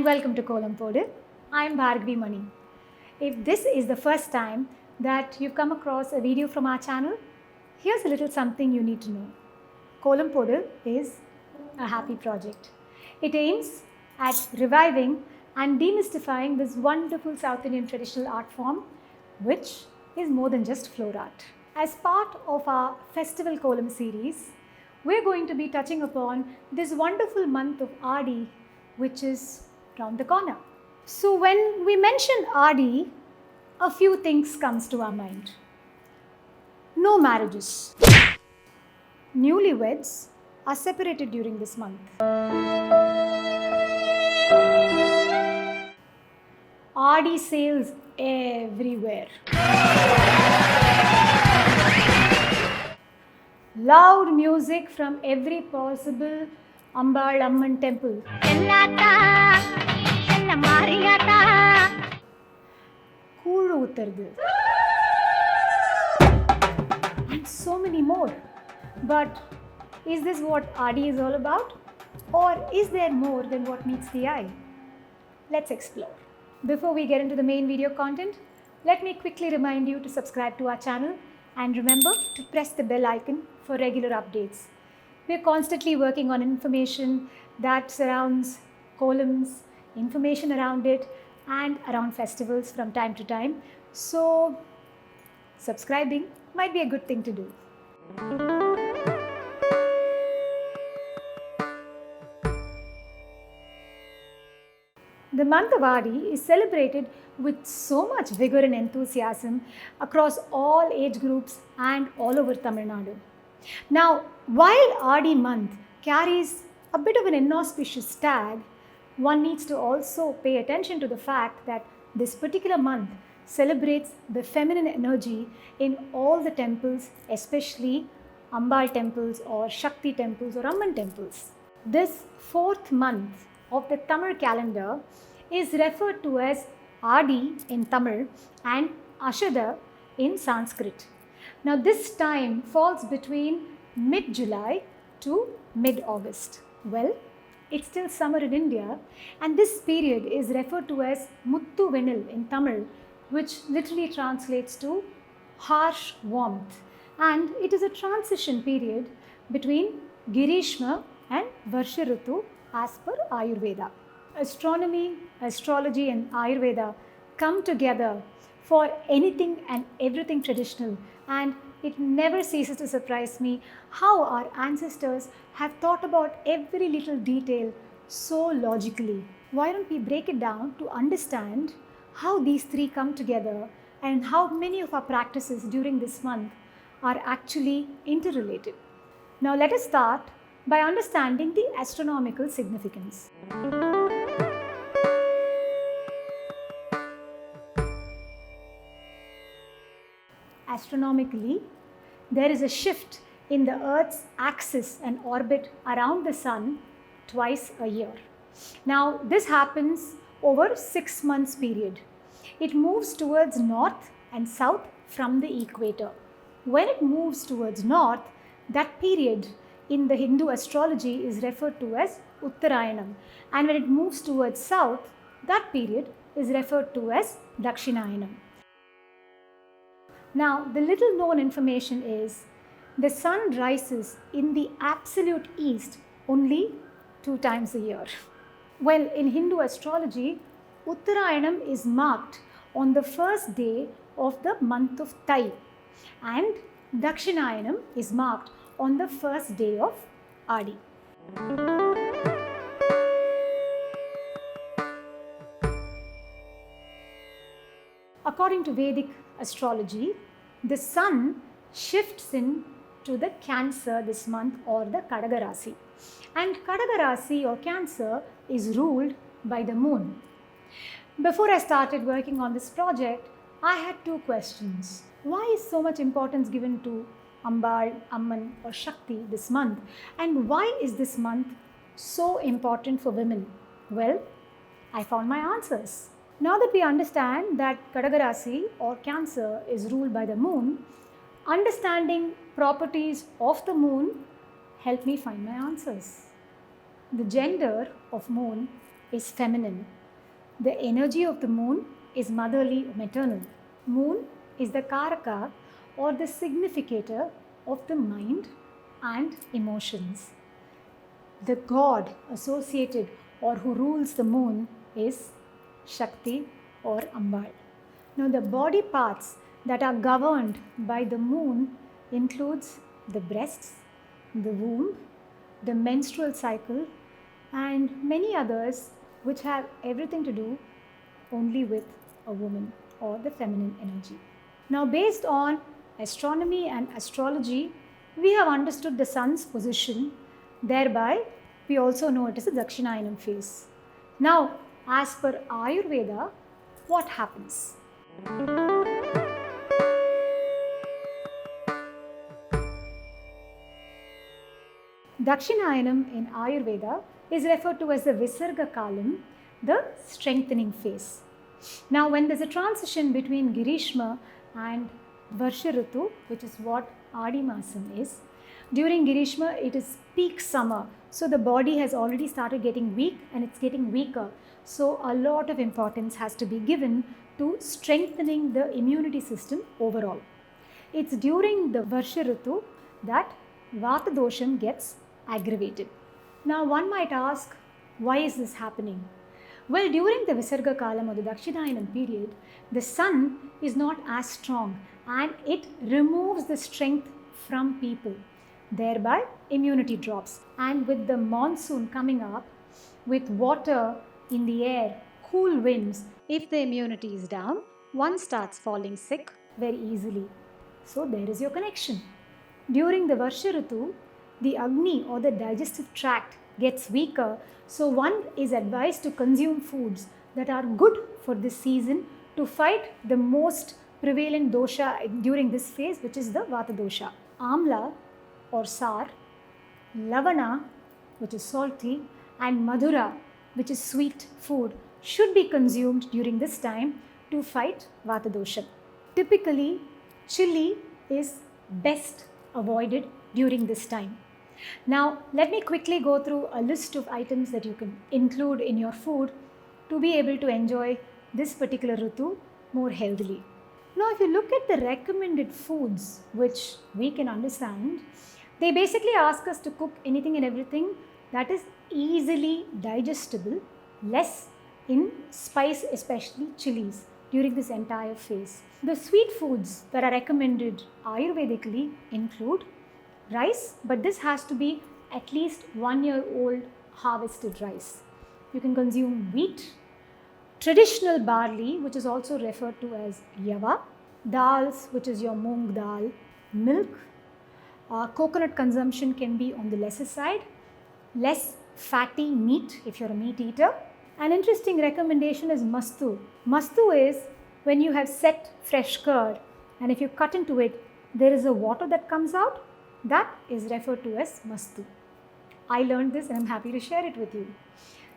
and welcome to Kolam. I am Bhargavi Mani. If this is the first time that you've come across a video from our channel, here's a little something you need to know. Kolam is a happy project. It aims at reviving and demystifying this wonderful South Indian traditional art form, which is more than just floor art. As part of our Festival Kolam series, we're going to be touching upon this wonderful month of Aadi, which is round the corner. So when we mention Aadi, a few things comes to our mind. No marriages. Newlyweds are separated during this month. Aadi sales everywhere. Loud music from every possible Ambal Amman temple. Koolu uttardu. And so many more. But is this what Aadi is all about? Or is there more than what meets the eye? Let's explore. Before we get into the main video content, let me quickly remind you to subscribe to our channel and remember to press the bell icon for regular updates. We're constantly working on information that surrounds Kolams, information around it and around festivals from time to time. So, subscribing might be a good thing to do. The month of Aadi is celebrated with so much vigor and enthusiasm across all age groups and all over Tamil Nadu. Now, while Aadi month carries a bit of an inauspicious tag, one needs to also pay attention to the fact that this particular month celebrates the feminine energy in all the temples, especially Ambal temples or Shakti temples or Amman temples. This fourth month of the Tamil calendar is referred to as Aadi in Tamil and Ashada in Sanskrit. Now this time falls between mid-July to mid-August. Well, it's still summer in India and this period is referred to as Muttu Venil in Tamil, which literally translates to harsh warmth, and it is a transition period between Girishma and Varsha Ritu as per Ayurveda. Astronomy, astrology and Ayurveda come together for anything and everything traditional, and it never ceases to surprise me how our ancestors have thought about every little detail so logically. Why don't we break it down to understand how these three come together and how many of our practices during this month are actually interrelated. Now let us start by understanding the astronomical significance. Astronomically, there is a shift in the Earth's axis and orbit around the Sun twice a year. Now, this happens over 6 months period. It moves towards north and south from the equator. When it moves towards north, that period in the Hindu astrology is referred to as Uttarayanam, and when it moves towards south, that period is referred to as Dakshinaayana. Now, the little known information is the sun rises in the absolute east only 2 times a year. Well, in Hindu astrology, Uttarayanam is marked on the first day of the month of Tai, and Dakshinayanam is marked on the first day of Aadi. According to Vedic astrology, the sun shifts into the Cancer this month, or the Kadaga Rasi. And Kadaga Rasi or Cancer is ruled by the moon. Before I started working on this project, I had 2 questions. Why is so much importance given to Ambal, Amman or Shakti this month? And why is this month so important for women? Well, I found my answers. Now that we understand that Kadaga Rasi or Cancer is ruled by the moon, understanding properties of the moon helped me find my answers. The gender of moon is feminine The energy of the moon is motherly or maternal. Moon is the Karaka or the significator of the mind and emotions. The god associated or who rules the moon is Shakti or Ambal. Now the body parts that are governed by the moon includes the breasts, the womb, the menstrual cycle and many others which have everything to do only with a woman or the feminine energy. Now based on astronomy and astrology, we have understood the sun's position, thereby we also know it is a Dakshinaayana phase. Now as per Ayurveda, what happens? Dakshinayanam in Ayurveda is referred to as the Visarga Kalam, the strengthening phase. Now when there is a transition between Girishma and Varsha Ritu, which is what Aadi Masam is, during Girishma it is peak summer, so the body has already started getting weak and it's getting weaker. So a lot of importance has to be given to strengthening the immunity system overall. It's during the Varsha Ritu that Vata dosham gets aggravated. Now one might ask, why is this happening? Well, during the Visarga Kalam or the Dakshinayanam period, the sun is not as strong and it removes the strength from people. Thereby, immunity drops. And with the monsoon coming up, with water in the air, cool winds, if the immunity is down, one starts falling sick very easily. So there is your connection. During the Varsha Ritu, the Agni or the digestive tract gets weaker, so one is advised to consume foods that are good for this season to fight the most prevalent dosha during this phase, which is the Vata dosha. Amla or sour, Lavana, which is salty, and Madhura, which is sweet food, should be consumed during this time to fight Vata dosha. Typically, chili is best avoided during this time. Now, let me quickly go through a list of items that you can include in your food to be able to enjoy this particular Ritu more healthily. Now, if you look at the recommended foods which we can understand, they basically ask us to cook anything and everything that is easily digestible, less in spice, especially chilies, during this entire phase. The sweet foods that are recommended Ayurvedically include rice, but this has to be at least 1 year old harvested rice. You can consume wheat, traditional barley, which is also referred to as yava, dals, which is your moong dal, milk. Coconut consumption can be on the lesser side, less fatty meat if you're a meat eater. An interesting recommendation is mastu. Mastu is when you have set fresh curd and if you cut into it, there is a water that comes out. That is referred to as mastu. I learned this and I'm happy to share it with you.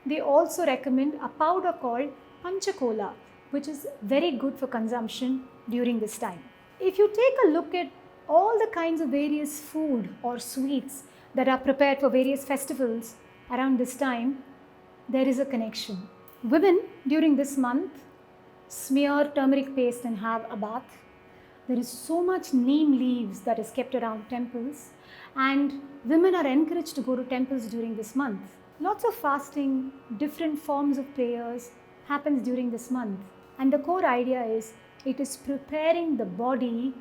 They also recommend a powder called panchakola, which is very good for consumption during this time. If you take a look at all the kinds of various food or sweets that are prepared for various festivals around this time, there is a connection. Women during this month smear turmeric paste and have a bath. There is so much neem leaves that is kept around temples, and women are encouraged to go to temples during this month. Lots of fasting, different forms of prayers happens during this month, and the core idea is it is preparing the body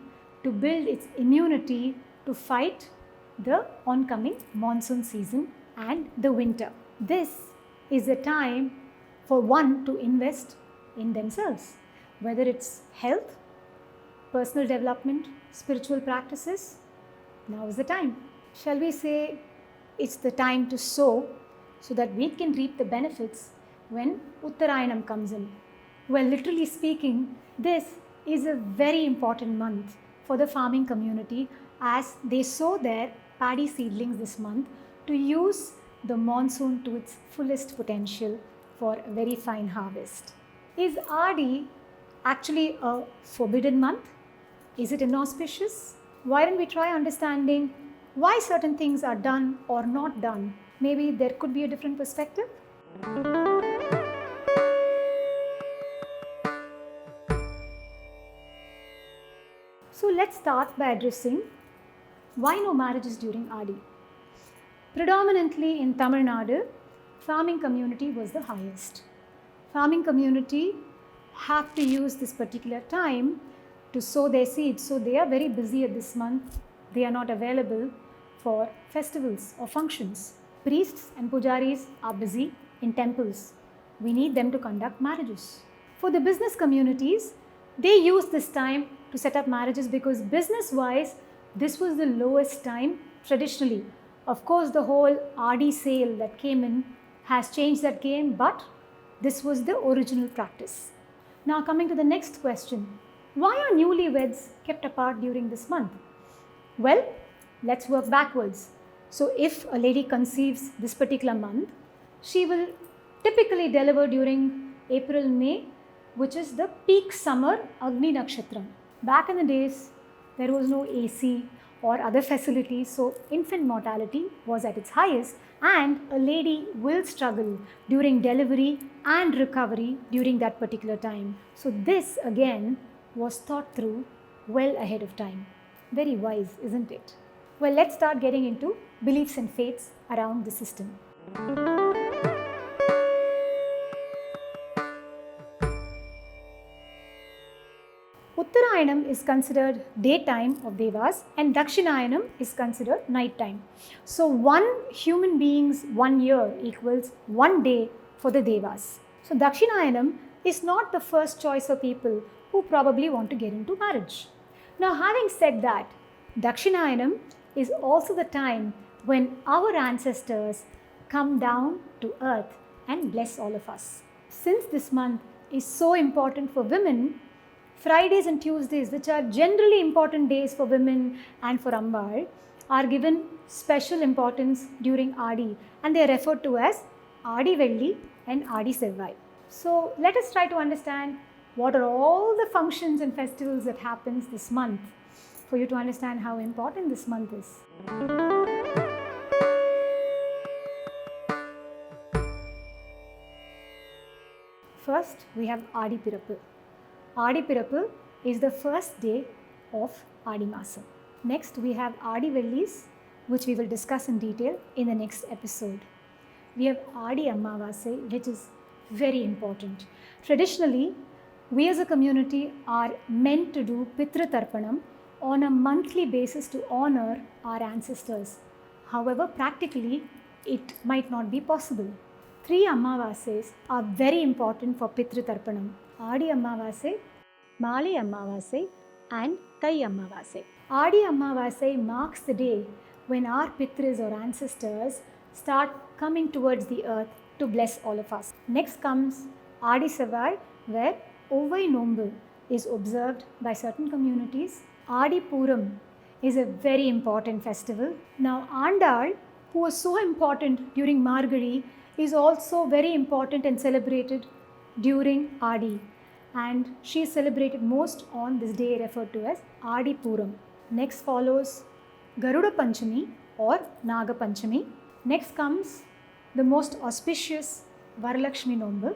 to build its immunity to fight the oncoming monsoon season and the winter. This is a time for one to invest in themselves, whether it's health, personal development, spiritual practices. Now is the time. Shall we say it's the time to sow so that we can reap the benefits when Uttarayanam comes in? Well, literally speaking, this is a very important month for the farming community as they sow their paddy seedlings this month to use the monsoon to its fullest potential for a very fine harvest. Is Aadi actually a forbidden month? Is it inauspicious? Why don't we try understanding why certain things are done or not done? Maybe there could be a different perspective. So let's start by addressing why no marriages during Aadi. Predominantly in Tamil Nadu, farming community was the highest. Farming community have to use this particular time to sow their seeds. So they are very busy at this month. They are not available for festivals or functions. Priests and pujaris are busy in temples. We need them to conduct marriages. For the business communities, they use this time to set up marriages because business-wise, this was the lowest time traditionally. Of course, the whole Aadi sale that came in has changed that game, but this was the original practice. Now coming to the next question, why are newlyweds kept apart during this month? Well, let's work backwards. So if a lady conceives this particular month, she will typically deliver during April, May, which is the peak summer Agni Nakshatra. Back in the days, there was no AC or other facilities, so infant mortality was at its highest, and a lady will struggle during delivery and recovery during that particular time. So this again was thought through well ahead of time. Very wise, isn't it? Well, let's start getting into beliefs and faiths around the system. Uttarayanam is considered daytime of Devas and Dakshinayanam is considered nighttime. So one human being's 1 year equals 1 day for the Devas. So Dakshinayanam is not the first choice of people who probably want to get into marriage. Now having said that, Dakshinayanam is also the time when our ancestors come down to earth and bless all of us. Since this month is so important for women, Fridays and Tuesdays, which are generally important days for women and for Ambar, are given special importance during Aadi, and they are referred to as Aadi Velli and Aadi Sevvai. So let us try to understand what are all the functions and festivals that happens this month for you to understand how important this month is. First, we have Aadi Pirappu. Aadi Pirappu is the first day of Aadi Masam. Next, we have Aadi Vellis, which we will discuss in detail in the next episode. We have Aadi Ammavasai, which is very important. Traditionally, we as a community are meant to do Pitra Tarpanam on a monthly basis to honor our ancestors. However, practically, it might not be possible. 3 Ammavasais are very important for Pitra Tarpanam. Aadi Ammavasai, Mali Ammavasai and Thai Ammavasai. Aadi Ammavasai marks the day when our Pitris or ancestors start coming towards the earth to bless all of us. Next comes Aadi Sevvai, where Ovai Nombu is observed by certain communities. Aadi Puram is a very important festival. Now Andal, who was so important during Margazhi, is also very important and celebrated during Aadi, and she is celebrated most on this day referred to as Aadi Puram. Next follows Garuda Panchami or Naga Panchami. Next comes the most auspicious Varalakshmi Nombu,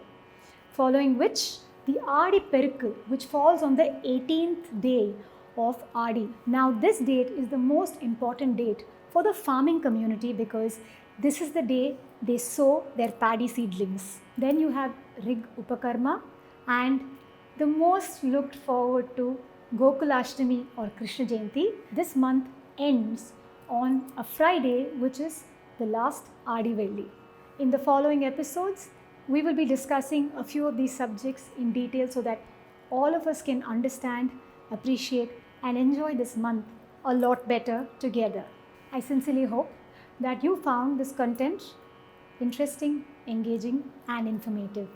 following which the Aadi Perukku, which falls on the 18th day of Aadi. Now this date is the most important date for the farming community because this is the day they sow their paddy seedlings. Then you have Rig Upakarma and the most looked forward to Gokulashtami or Krishna Jayanti. This month ends on a Friday, which is the last Aadi Velli. In the following episodes, we will be discussing a few of these subjects in detail so that all of us can understand, appreciate and enjoy this month a lot better together. I sincerely hope that you found this content interesting, engaging and informative.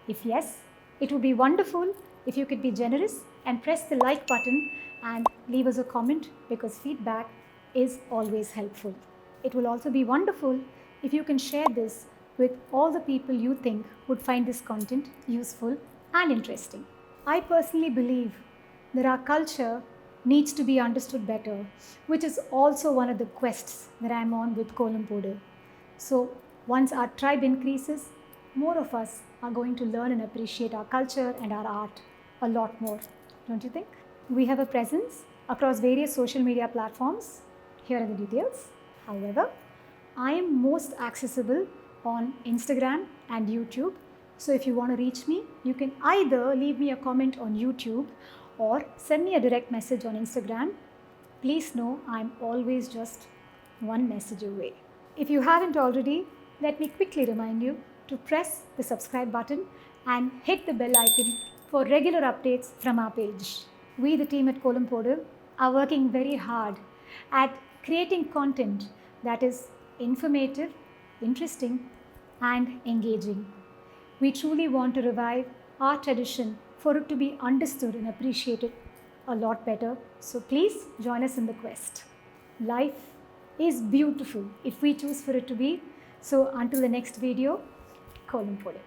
If yes, it would be wonderful if you could be generous and press the like button and leave us a comment because feedback is always helpful. It will also be wonderful if you can share this with all the people you think would find this content useful and interesting. I personally believe that our culture needs to be understood better, which is also one of the quests that I am on with Kolam. So once our tribe increases, more of us are going to learn and appreciate our culture and our art a lot more, don't you think? We have a presence across various social media platforms. Here are the details. However, I am most accessible on Instagram and YouTube. So if you want to reach me, you can either leave me a comment on YouTube or send me a direct message on Instagram. Please know I'm always just one message away. If you haven't already, let me quickly remind you to press the subscribe button and hit the bell icon for regular updates from our page. We, the team at Kolam Portal, are working very hard at creating content that is informative, interesting, and engaging. We truly want to revive our tradition for it to be understood and appreciated a lot better. So please join us in the quest. Life is beautiful if we choose for it to be. So until the next video, Kolam Portal.